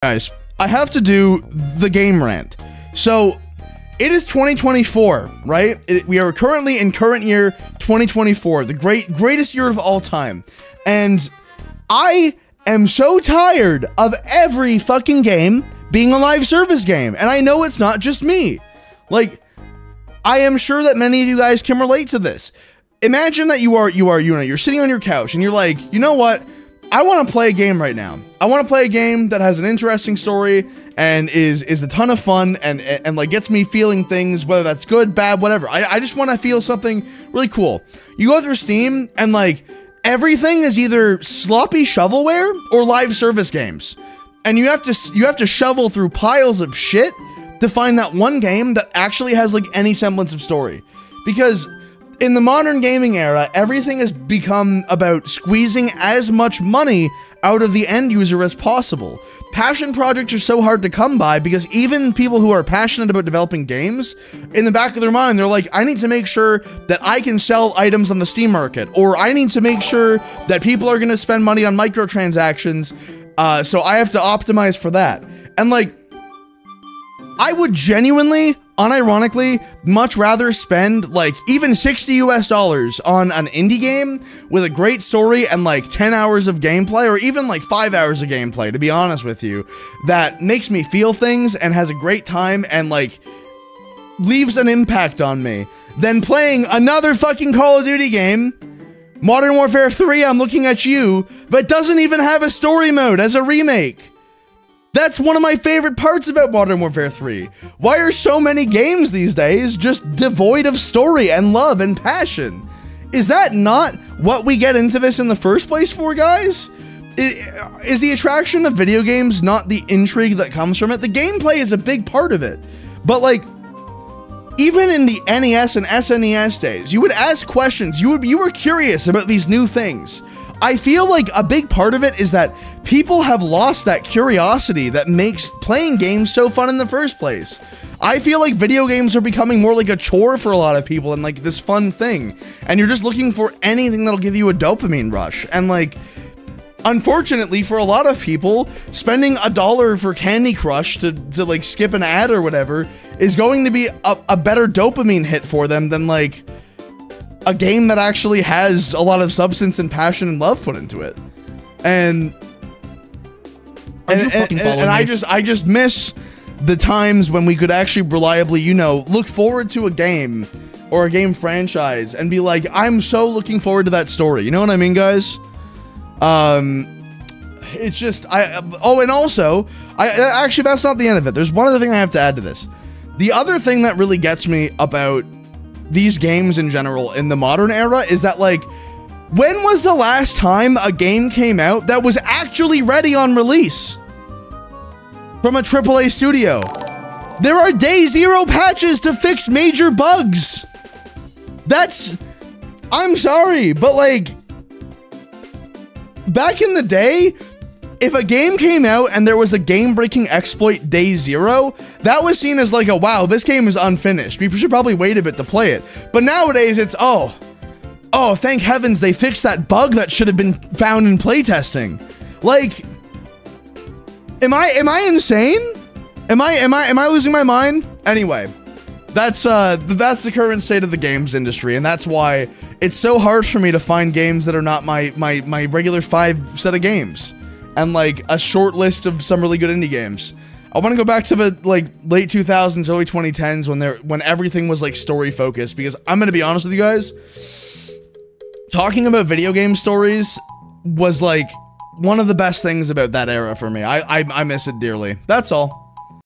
Guys, I have to do the game rant. So, it is 2024, right? We are currently in current year 2024, the greatest year of all time. And I am so tired of every fucking game being a live service game. And I know it's not just me. Like, I am sure that many of you guys can relate to this. Imagine that you're sitting on your couch and you're like, you know what? I want to play a game right now. I want to play a game that has an interesting story and is a ton of fun and like gets me feeling things, whether that's good, bad, whatever. I just want to feel something really cool. You go through Steam and like everything is either sloppy shovelware or live service games. And you have to shovel through piles of shit to find that one game that actually has like any semblance of story. Because in the modern gaming era, everything has become about squeezing as much money out of the end user as possible. Passion projects are so hard to come by because even people who are passionate about developing games, in the back of their mind, they're like, I need to make sure that I can sell items on the Steam market, or I need to make sure that people are going to spend money on microtransactions, so I have to optimize for that. And like, I would genuinely, unironically, much rather spend like even $60 US on an indie game with a great story and like 10 hours of gameplay, or even like 5 hours of gameplay, to be honest with you, that makes me feel things and has a great time and like leaves an impact on me, than playing another fucking Call of Duty game, Modern Warfare 3, I'm looking at you, but doesn't even have a story mode as a remake. That's one of my favorite parts about Modern Warfare 3. Why are so many games these days just devoid of story and love and passion? Is that not what we get into this in the first place for, guys? Is the attraction of video games not the intrigue that comes from it? The gameplay is a big part of it. But like, even in the NES and SNES days, you would ask questions, you were curious about these new things. I feel like a big part of it is that people have lost that curiosity that makes playing games so fun in the first place. I feel like video games are becoming more like a chore for a lot of people and like this fun thing. And you're just looking for anything that'll give you a dopamine rush. And like, unfortunately for a lot of people, spending $1 for Candy Crush to like skip an ad or whatever is going to be a better dopamine hit for them than like a game that actually has a lot of substance and passion and love put into it. And I just miss the times when we could actually reliably, you know, look forward to a game or a game franchise and be like, I'm so looking forward to that story. You know what I mean, guys? It's just, oh, and also, actually, that's not the end of it. There's one other thing I have to add to this. The other thing that really gets me about these games in general in the modern era is that, like, when was the last time a game came out that was actually ready on release from a AAA studio? There are day zero patches to fix major bugs. I'm sorry, but like, back in the day, if a game came out and there was a game-breaking exploit day zero, that was seen as like a, wow, this game is unfinished. We should probably wait a bit to play it. But nowadays it's, oh, thank heavens they fixed that bug that should have been found in playtesting. Like, am I insane? Am I losing my mind? Anyway, that's the current state of the games industry, and that's why it's so hard for me to find games that are not my regular 5 set of games. And like a short list of some really good indie games. I want to go back to the like late 2000s, early 2010s when everything was like story focused, because I'm gonna be honest with you guys, talking about video game stories was like one of the best things about that era for me. I miss it dearly. That's all.